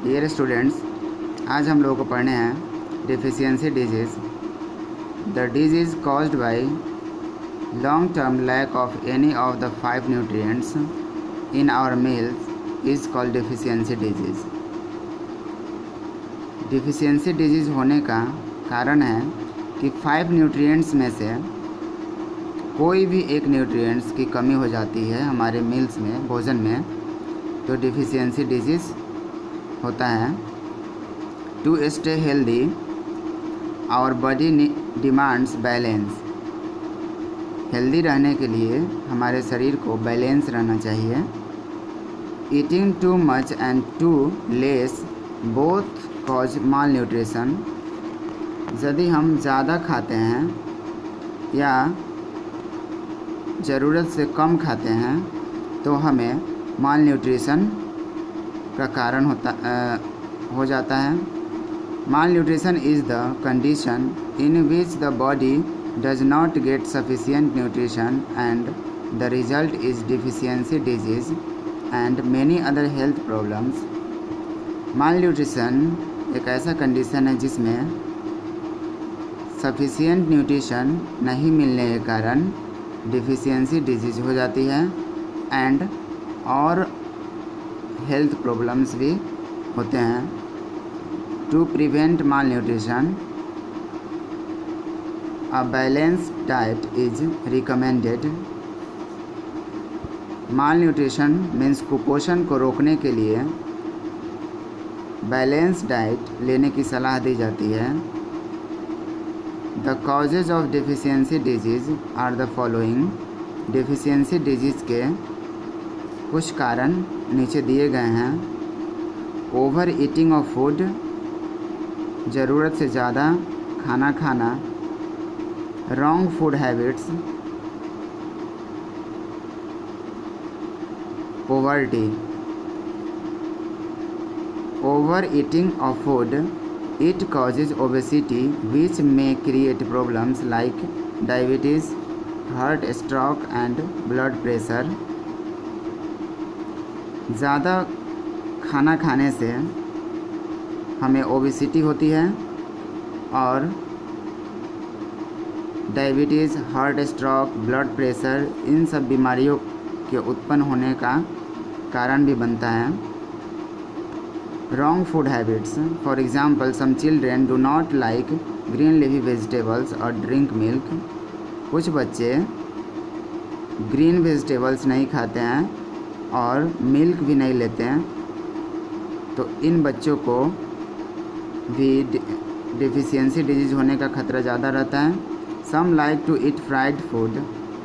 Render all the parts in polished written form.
Dear students, आज हम लोगों को पढ़ने हैं deficiency disease. The disease caused by long term lack of any of the 5 nutrients in our meals is called deficiency disease. Deficiency disease होने का कारण है कि 5 न्यूट्रिएंट्स में से कोई भी एक न्यूट्रिएंट्स की कमी हो जाती है हमारे मील्स में, भोजन में, तो डिफिशियंसी डिजीज़ होता है। To stay healthy our body demands balance. Healthy रहने के लिए हमारे शरीर को बैलेंस रहना चाहिए। Eating too much and too less both cause malnutrition. यदि हम ज़्यादा खाते हैं या ज़रूरत से कम खाते हैं तो हमें माल न्यूट्रिशन का कारण हो जाता है। Malnutrition is the condition in which the body does not get sufficient nutrition and the result is deficiency disease and many other health problems. Malnutrition एक ऐसा कंडीशन है जिसमें सफिशिएंट न्यूट्रिशन नहीं मिलने के कारण डिफिशियंसी डिजीज़ हो जाती है एंड और हेल्थ प्रॉब्लम्स भी होते हैं। To prevent malnutrition a balanced diet is recommended. Malnutrition means कुपोषण को रोकने के लिए बैलेंस डाइट लेने की सलाह दी जाती है। The causes of deficiency disease are the following. Deficiency disease के कुछ कारण नीचे दिए गए हैं। ओवर ईटिंग ऑफ फूड, ज़रूरत से ज़्यादा खाना खाना। Wrong food habits, poverty. Over eating of food it causes obesity which may create problems like diabetes, heart stroke and blood pressure। ज़्यादा खाना खाने से हमें ओबेसिटी होती है और diabetes, heart stroke, blood pressure, इन सब बीमारियों के उत्पन्न होने का कारण भी बनता है। Wrong food habits, for example, some children do not like green leafy vegetables or drink milk। कुछ बच्चे ग्रीन वेजिटेबल्स नहीं खाते हैं और मिल्क भी नहीं लेते हैं, तो इन बच्चों को भी डिफिशियंसी डिजीज़ होने का खतरा ज़्यादा रहता है। Some like to eat fried food।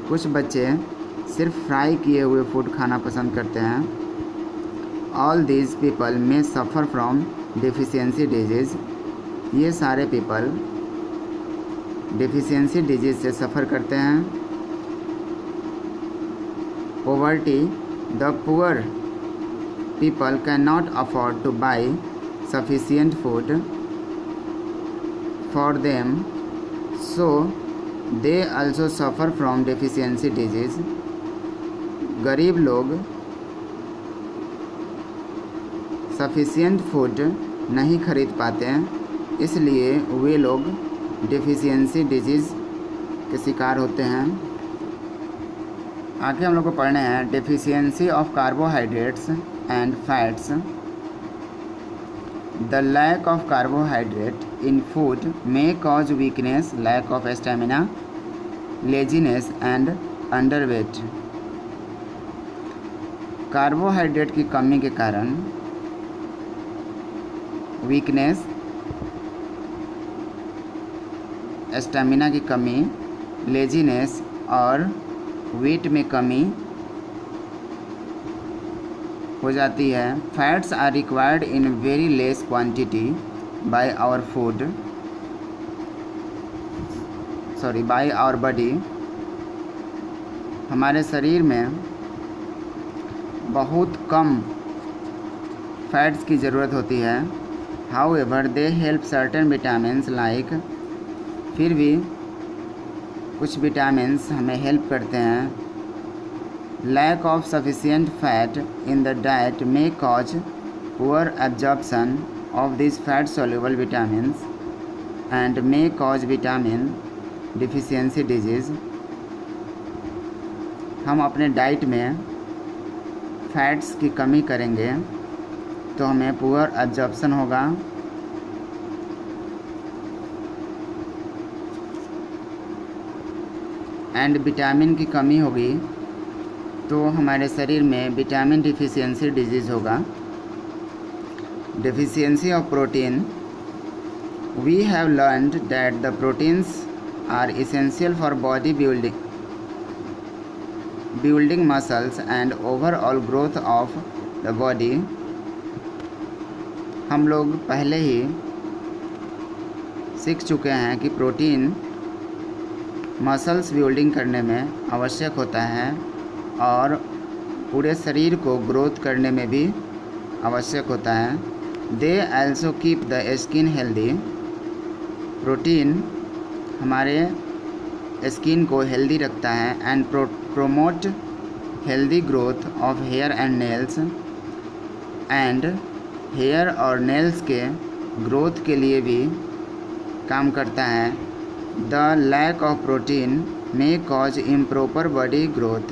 कुछ बच्चे सिर्फ फ्राई किए हुए फूड खाना पसंद करते हैं। All these people may suffer from deficiency disease। ये सारे पीपल डिफिशियंसी डिजीज़ से सफ़र करते हैं। Poverty, the poor people cannot afford to buy sufficient food for them, so they also suffer from deficiency disease। गरीब लोग सफिशिएंट फूड नहीं खरीद पाते हैं, इसलिए वे लोग डिफिशियंसी डिजीज़ के शिकार होते हैं। आगे हम लोग को पढ़ने हैं deficiency of carbohydrates and fats. The lack of carbohydrate in food may cause weakness, lack of stamina, laziness and underweight. Carbohydrate की कमी के कारण वीकनेस, स्टेमिना की कमी, लेजीनेस और वेट में कमी हो जाती है। Fats are required in very less quantity by our body. हमारे शरीर में बहुत कम फैट्स की ज़रूरत होती है। However, they help certain vitamins like, फिर भी कुछ विटामिन्स हमें हेल्प करते हैं। Lack of sufficient fat in the diet may cause poor absorption of this fat soluble vitamins and may cause vitamin deficiency disease। हम अपने डाइट में fats की कमी करेंगे तो हमें पुअर एब्जॉर्प्शन होगा, एंड विटामिन की कमी होगी तो हमारे शरीर में विटामिन डिफिशियंसी डिजीज़ होगा। Deficiency of protein। We have learned that the proteins are essential for body building muscles and overall growth of the body। हम लोग पहले ही सीख चुके हैं कि प्रोटीन मसल्स बिल्डिंग करने में आवश्यक होता है और पूरे शरीर को ग्रोथ करने में भी आवश्यक होता है। They also keep the skin healthy. Protein हमारे स्किन को हेल्दी रखता है and promote healthy growth of hair and nails. And hair और नेल्स के ग्रोथ के लिए भी काम करता है। The lack of protein may cause improper body growth.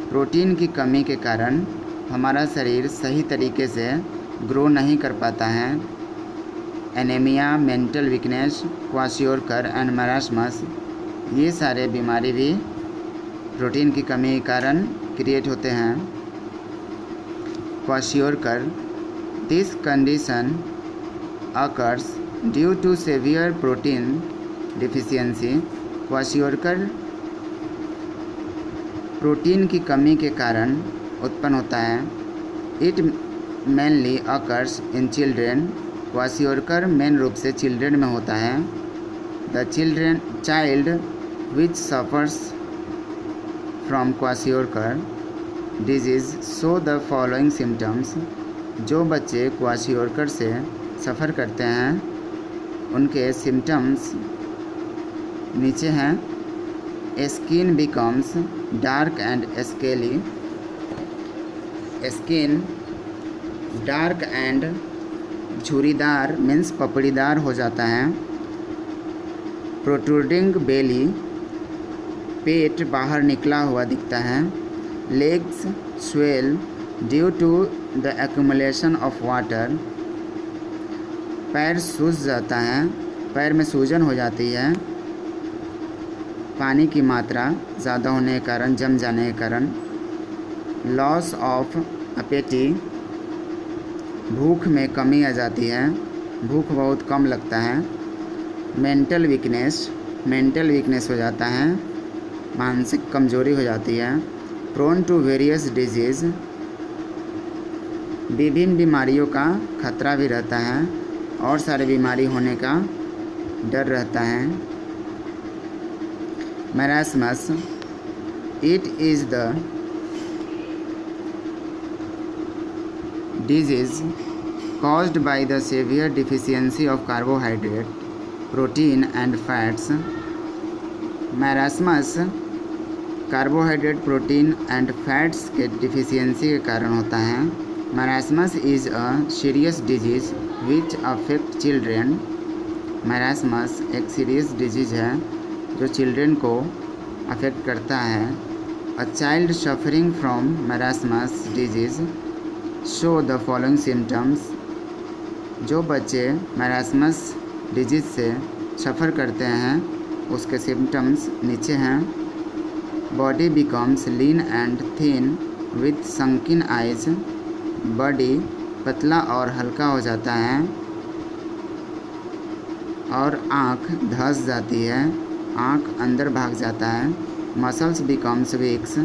Protein की कमी के कारण हमारा शरीर सही तरीके से ग्रो नहीं कर पाता है। Anaemia, mental weakness, kwashiorkor and marasmus, ये सारे बीमारी भी प्रोटीन की कमी के कारण क्रिएट होते हैं। Kwashiorkor, this condition occurs due to severe protein deficiency. Kwashiorkor protein की कमी के कारण उत्पन्न होता है। It mainly occurs in children. Kwashiorkor main रूप से चिल्ड्रेन में होता है। The child which suffers from kwashiorkor disease show the following symptoms. जो बच्चे क्वाशियोरकर से सफ़र करते हैं उनके सिम्टम्स नीचे हैं। Skin becomes dark and scaly. Skin dark and झुर्रीदार मीन्स पपड़ीदार हो जाता है। प्रोट्रूडिंग बेली, पेट बाहर निकला हुआ दिखता है। Legs swell due to the accumulation of water. पैर सूज जाता है, पैर में सूजन हो जाती है पानी की मात्रा ज़्यादा होने के कारण, जम जाने के कारण। लॉस ऑफ अपेटी, भूख में कमी आ जाती है, भूख बहुत कम लगता है। मेंटल वीकनेस हो जाता है, मानसिक कमजोरी हो जाती है। प्रोन टू वेरियस डिजीज़, विभिन्न बीमारियों का खतरा भी रहता है और सारे बीमारी होने का डर रहता है। Marasmus, it is the disease caused by the severe deficiency of carbohydrate, protein and fats। Marasmus carbohydrate, protein and fats के डिफिशियंसी के कारण होता है। Marasmus is a serious disease which affect children. Marasmus एक सीरियस डिजीज़ है जो children को affect करता है। A child suffering from marasmus disease show the following symptoms. जो बच्चे मैरास्मस डिजीज़ से सफ़र करते हैं उसके सिम्टम्स नीचे हैं। Body becomes lean and thin with sunken eyes. Body पतला और हल्का हो जाता है और आँख धंस जाती है, आँख अंदर भाग जाता है। मसल्स बिकम्स वीक्स,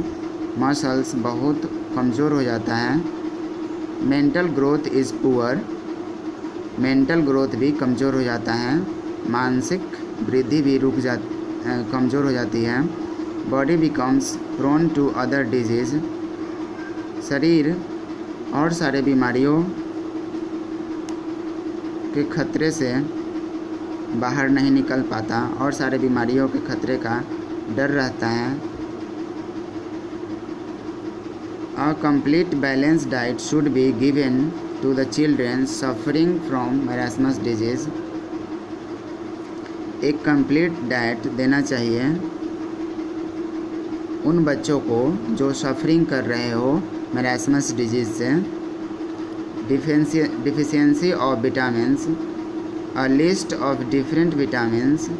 मसल्स बहुत कमज़ोर हो जाता है। Mental growth is poor, mental growth भी कमज़ोर हो जाता है, मानसिक वृद्धि भी कमज़ोर हो जाती है। Body becomes prone to other disease, शरीर और सारे बीमारियों के खतरे से बाहर नहीं निकल पाता और सारे बीमारियों के खतरे का डर रहता है। A complete balanced diet should be given to the children suffering from marasmus disease. एक कंप्लीट डाइट देना चाहिए उन बच्चों को जो सफरिंग कर रहे हो marasmus डिजीज़ से. Deficiency of vitamins. A list of different vitamins,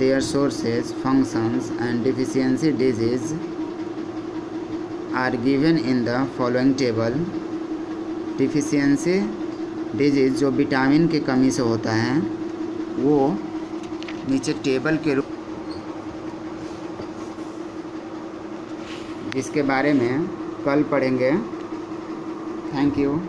their sources, functions and deficiency disease are given in the following table. Deficiency disease जो विटामिन की कमी से होता है वो नीचे टेबल के रूप जिसके बारे में कल पढ़ेंगे. Thank you.